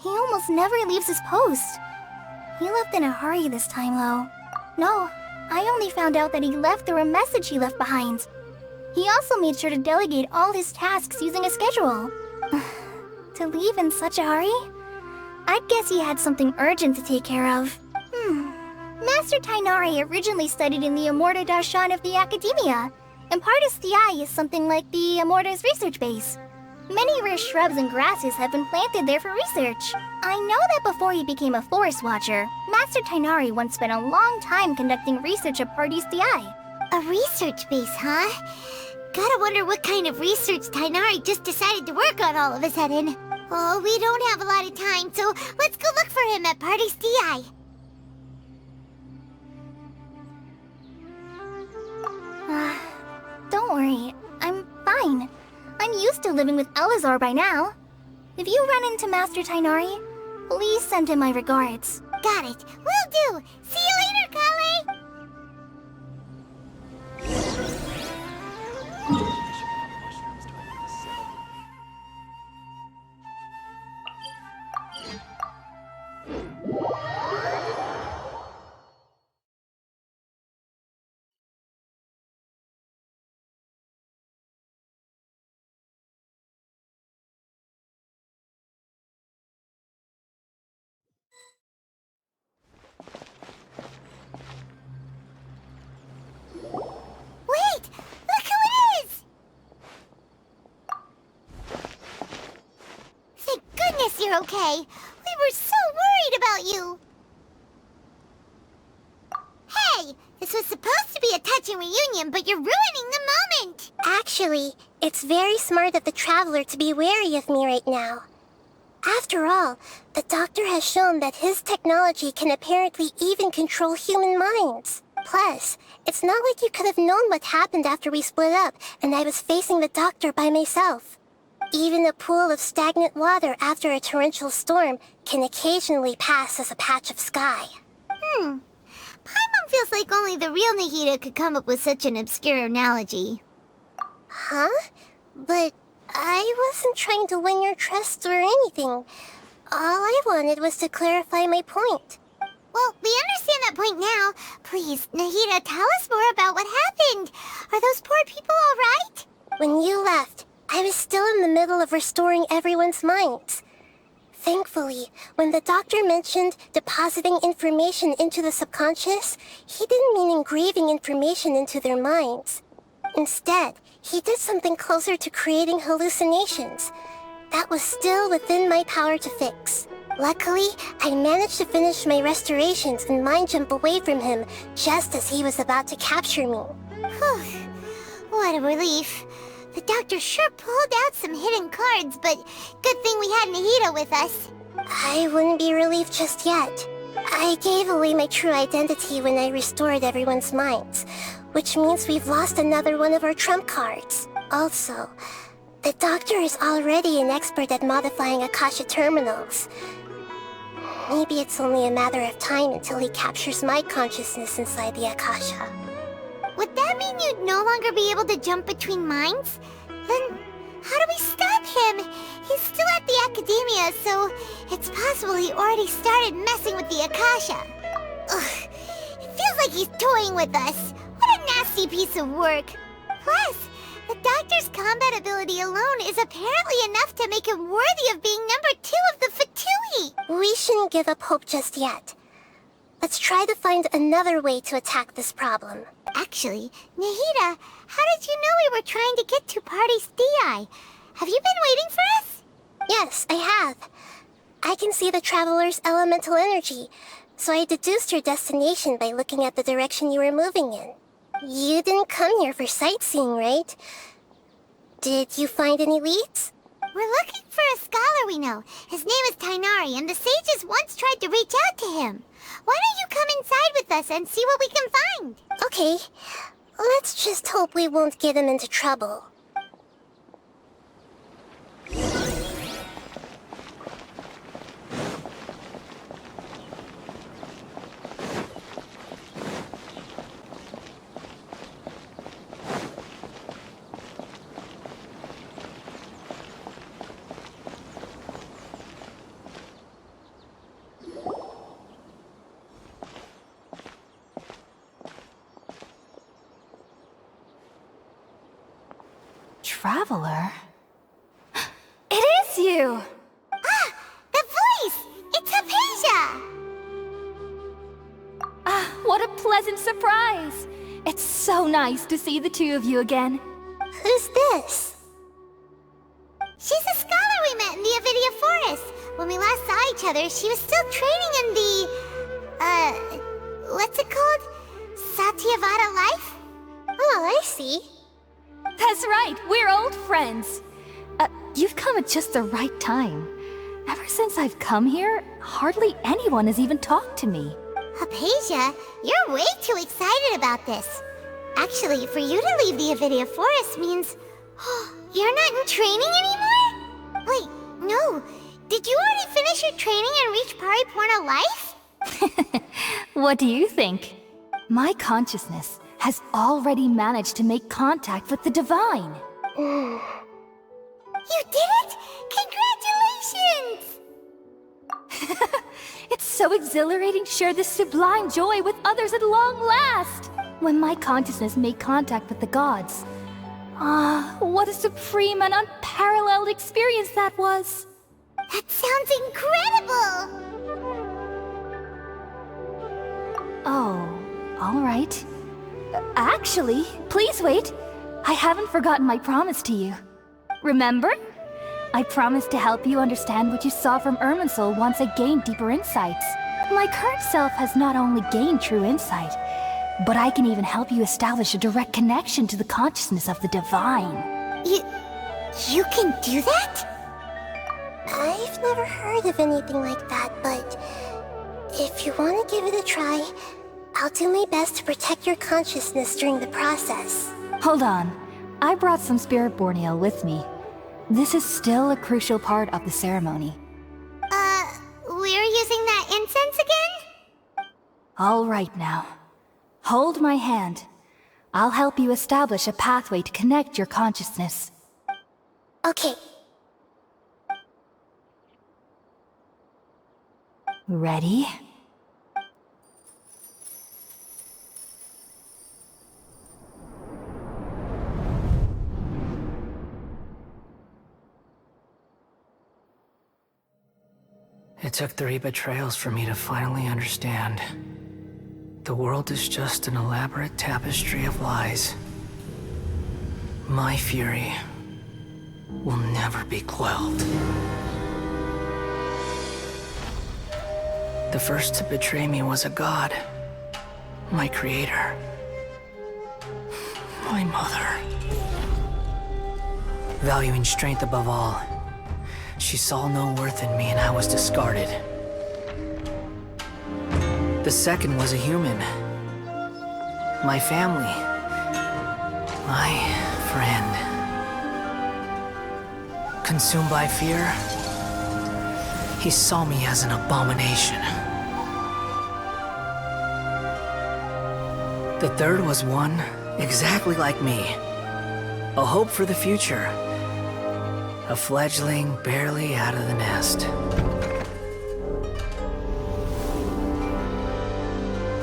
He almost never leaves his post. He left in a hurry this time, though. No, I only found out that he left through a message he left behind. He also made sure to delegate all his tasks using a schedule. To leave in such a hurry? I guess he had something urgent to take care of. Master Tainari originally studied in the Amorta Darshan of the Academia, and Partis DI is something like the Amorta's research base. Many rare shrubs and grasses have been planted there for research. I know that before he became a forest watcher, Master Tainari once spent a long time conducting research at Party's DI. A research base, huh? Gotta wonder what kind of research Tainari just decided to work on all of a sudden. Oh, we don't have a lot of time, so let's go look for him at Party's DI. Don't worry, I'm fine. I'm used to living with Elazar by now. If you run into Master Tainari, please send him my regards. Got it. Will do. See you later, Kale. Wait! Look who it is! Thank goodness you're okay. We were so worried about you. Hey! This was supposed to be a touching reunion, but you're ruining the moment! Actually, it's very smart of the Traveler to be wary of me right now. After all, the Doctor has shown that his technology can apparently even control human minds. Plus, it's not like you could have known what happened after we split up and I was facing the Doctor by myself. Even a pool of stagnant water after a torrential storm can occasionally pass as a patch of sky. Paimon feels like only the real Nahida could come up with such an obscure analogy. Huh? But I wasn't trying to win your trust or anything. All I wanted was to clarify my point. Well, we understand that point now. Please, Nahida, tell us more about what happened. Are those poor people all right? When you left, I was still in the middle of restoring everyone's minds. Thankfully, when the Doctor mentioned depositing information into the subconscious, he didn't mean engraving information into their minds. Instead, he did something closer to creating hallucinations. That was still within my power to fix. Luckily, I managed to finish my restorations and mind jump away from him just as he was about to capture me. Whew. What a relief. The doctor sure pulled out some hidden cards, but good thing we had Nahida with us. I wouldn't be relieved just yet. I gave away my true identity when I restored everyone's minds, which means we've lost another one of our trump cards. Also, the doctor is already an expert at modifying Akasha terminals. Maybe it's only a matter of time until he captures my consciousness inside the Akasha. Would that mean you'd no longer be able to jump between minds? Then how do we stop him? He's still at the Academia, so it's possible he already started messing with the Akasha. Ugh, it feels like he's toying with us. What a nasty piece of work. Plus, the doctor's combat ability alone is apparently enough to make him worthy of being number 2 of the Fatui. We shouldn't give up hope just yet. Let's try to find another way to attack this problem. Actually, Nahida, how did you know we were trying to get to Party's DI? Have you been waiting for us? Yes, I have. I can see the Traveler's elemental energy, so I deduced your destination by looking at the direction you were moving in. You didn't come here for sightseeing, right? Did you find any leads? We're looking for a scholar we know. His name is Tainari, and the sages once tried to reach out to him. Why don't you come inside with us and see what we can find? Okay, let's just hope we won't get him into trouble. Traveler? It is you! Ah! The voice! It's Hypatia! Ah, what a pleasant surprise! It's so nice to see the two of you again. Who's this? She's a scholar we met in the Avidia Forest. When we last saw each other, she was still training in the... what's it called? Satyavada life? Oh, I see. That's right, we're old friends. You've come at just the right time. Ever since I've come here, hardly anyone has even talked to me. Hypatia, you're way too excited about this. Actually, for you to leave the Avidia Forest means... you're not in training anymore? Wait, no. Did you already finish your training and reach Paripurna life? What do you think? My consciousness has already managed to make contact with the divine. You did it! Congratulations! It's so exhilarating to share this sublime joy with others at long last! When my consciousness made contact with the gods. Ah, what a supreme and unparalleled experience that was! That sounds incredible! Oh, all right. Actually, please wait. I haven't forgotten my promise to you. Remember? I promised to help you understand what you saw from Irminsul once I gained deeper insights. My current self has not only gained true insight, but I can even help you establish a direct connection to the consciousness of the divine. You can do that? I've never heard of anything like that, but if you want to give it a try, I'll do my best to protect your consciousness during the process. Hold on. I brought some spirit borneal with me. This is still a crucial part of the ceremony. We're using that incense again? All right now. Hold my hand. I'll help you establish a pathway to connect your consciousness. Okay. Ready? It took 3 betrayals for me to finally understand. The world is just an elaborate tapestry of lies. My fury will never be quelled. The first to betray me was a god. My creator. My mother. Valuing strength above all, she saw no worth in me and I was discarded. The second was a human. My family. My friend. Consumed by fear, he saw me as an abomination. The third was one exactly like me. A hope for the future. A fledgling barely out of the nest.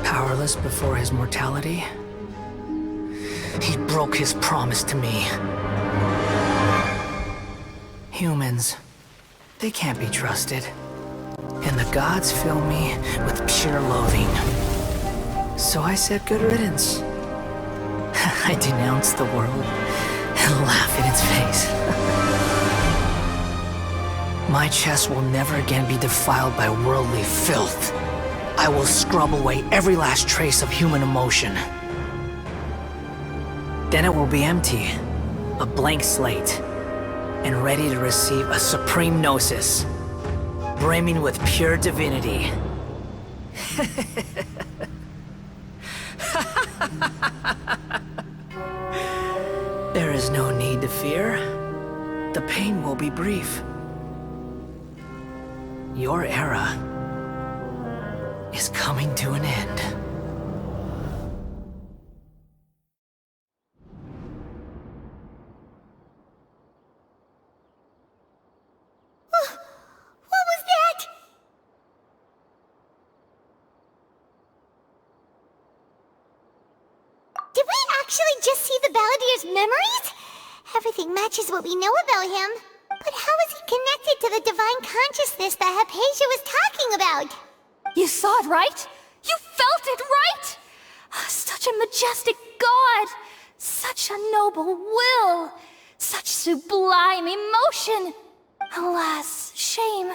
Powerless before his mortality, he broke his promise to me. Humans, they can't be trusted. And the gods fill me with pure loathing. So I said good riddance. I denounced the world and laugh in its face. My chest will never again be defiled by worldly filth. I will scrub away every last trace of human emotion. Then it will be empty, a blank slate, and ready to receive a supreme gnosis, brimming with pure divinity. There is no need to fear. The pain will be brief. Your era is coming to an end. What was that? Did we actually just see the Balladier's memories? Everything matches what we know about him. But how is he connected to the divine consciousness that Hypatia was talking about? You saw it, right? You felt it, right? Such a majestic god! Such a noble will! Such sublime emotion! Alas, shame.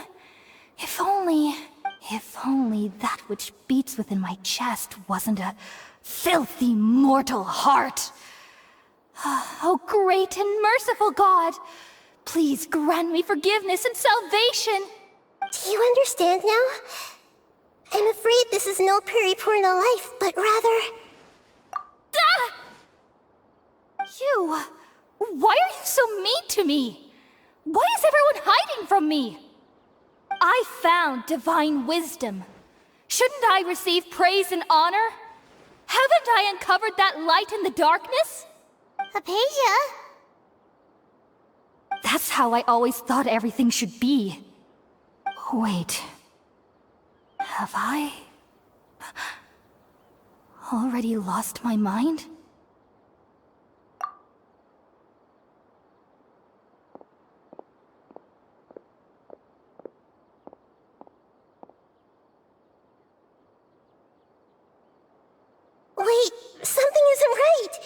If only that which beats within my chest wasn't a filthy mortal heart. Oh, great and merciful God! Please grant me forgiveness and salvation! Do you understand now? I'm afraid this is no Puripurna life, but rather... Ah! You... Why are you so mean to me? Why is everyone hiding from me? I found divine wisdom. Shouldn't I receive praise and honor? Haven't I uncovered that light in the darkness? Hypatia? That's how I always thought everything should be. Wait. Have I... already lost my mind? Wait, something isn't right!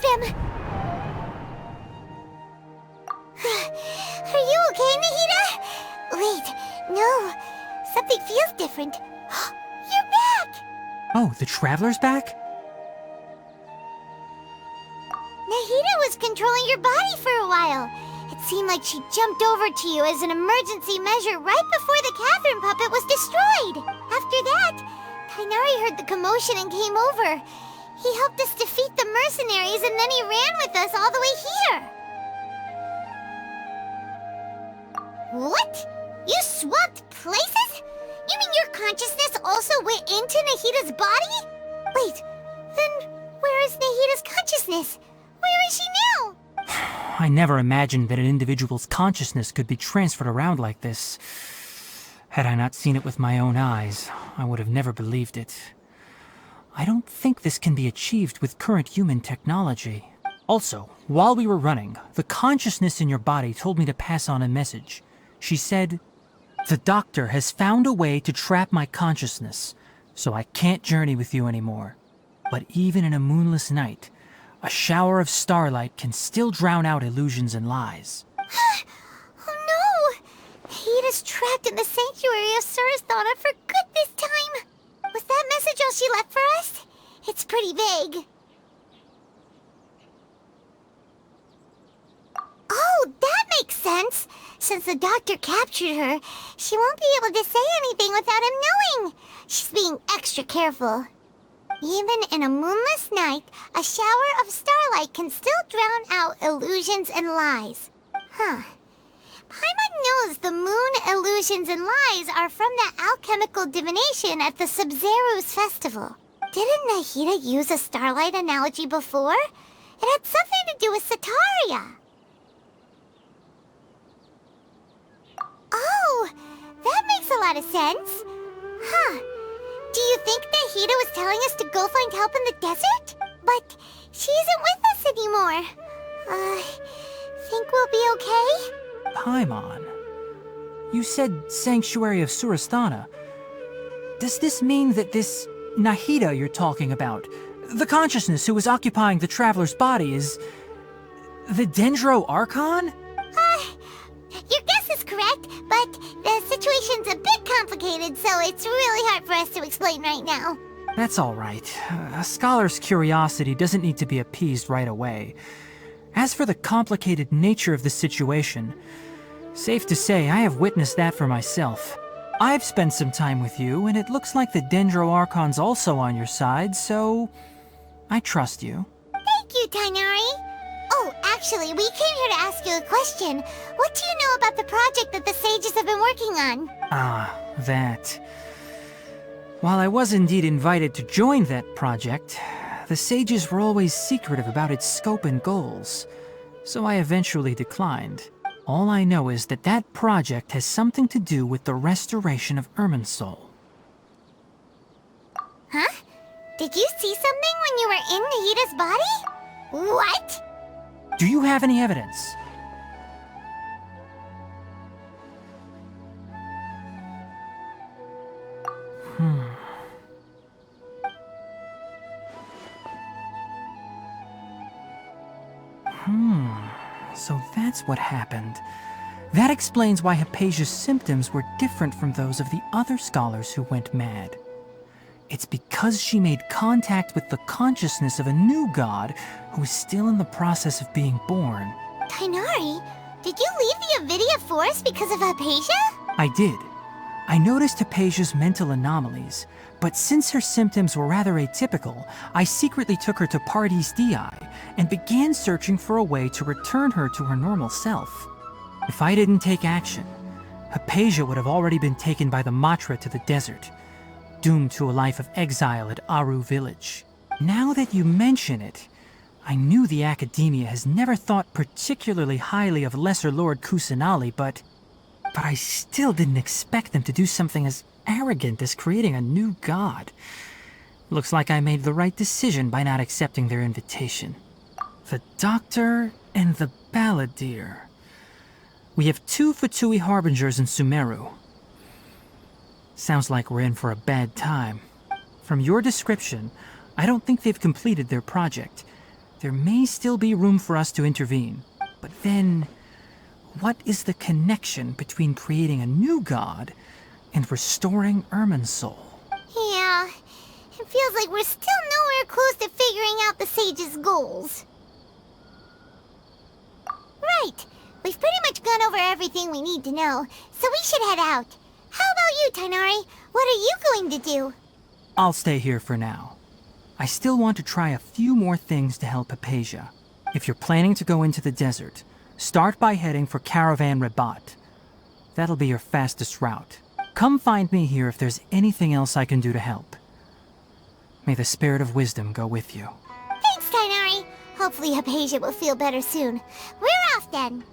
them! Are you okay, Nahida? Wait, no. Something feels different. You're back! Oh, the Traveler's back? Nahida was controlling your body for a while. It seemed like she jumped over to you as an emergency measure right before the Catherine puppet was destroyed. After that, Tainari heard the commotion and came over. He helped us defeat the mercenaries and then he ran with us all the way here. What? You swapped places? You mean your consciousness also went into Nahida's body? Wait, then where is Nahida's consciousness? Where is she now? I never imagined that an individual's consciousness could be transferred around like this. Had I not seen it with my own eyes, I would have never believed it. I don't think this can be achieved with current human technology. Also, while we were running, the consciousness in your body told me to pass on a message. She said, "The doctor has found a way to trap my consciousness, so I can't journey with you anymore. But even in a moonless night, a shower of starlight can still drown out illusions and lies." Oh no! Nahida's trapped in the sanctuary of Suristhana for good this time. Was that message all she left for us? It's pretty vague. Oh, that makes sense. Since the doctor captured her, she won't be able to say anything without him knowing. She's being extra careful. Even in a moonless night, a shower of starlight can still drown out illusions and lies. Huh. Paimon knows the moon illusions and lies are from that alchemical divination at the Sumeru's festival. Didn't Nahida use a starlight analogy before? It had something to do with Sataria. Oh, that makes a lot of sense. Huh. Do you think Nahida was telling us to go find help in the desert? But she isn't with us anymore. Think we'll be okay? Paimon, you said Sanctuary of Suristhana. Does this mean that this Nahida you're talking about, the consciousness who was occupying the traveler's body, is the Dendro Archon? Your guess is correct, but the situation's a bit complicated, so it's really hard for us to explain right now. That's all right. A scholar's curiosity doesn't need to be appeased right away. As for the complicated nature of the situation, safe to say I have witnessed that for myself. I've spent some time with you, and it looks like the Dendro Archon's also on your side, so I trust you. Thank you, Tainari. Oh, actually, we came here to ask you a question. What do you know about the project that the sages have been working on? Ah, that. While I was indeed invited to join that project, the sages were always secretive about its scope and goals, so I eventually declined. All I know is that that project has something to do with the restoration of Irminsul. Huh? Did you see something when you were in Nahida's body? What? Do you have any evidence? So that's what happened. That explains why Hypatia's symptoms were different from those of the other scholars who went mad. It's because she made contact with the consciousness of a new god who is still in the process of being born. Tainari, did you leave the Avidia Forest because of Hypatia? I did. I noticed Hypatia's mental anomalies, but since her symptoms were rather atypical, I secretly took her to Pardis Dii and began searching for a way to return her to her normal self. If I didn't take action, Hypatia would have already been taken by the Matra to the desert, doomed to a life of exile at Aru village. Now that you mention it, I knew the Academia has never thought particularly highly of Lesser Lord Kusanali, but I still didn't expect them to do something as arrogant as creating a new god. Looks like I made the right decision by not accepting their invitation. The Doctor and the Balladeer. We have 2 Fatui Harbingers in Sumeru. Sounds like we're in for a bad time. From your description, I don't think they've completed their project. there may still be room for us to intervene. But then, what is the connection between creating a new god and restoring Irminsul? Yeah, it feels like we're still nowhere close to figuring out the sage's goals. Right, we've pretty much gone over everything we need to know, so we should head out. How about you, Tighnari? What are you going to do? I'll stay here for now. I still want to try a few more things to help Hypatia. If you're planning to go into the desert, start by heading for Caravan Rabat. That'll be your fastest route. Come find me here if there's anything else I can do to help. May the spirit of wisdom go with you. Thanks, Tighnari. Hopefully Hypatia will feel better soon. We're off then.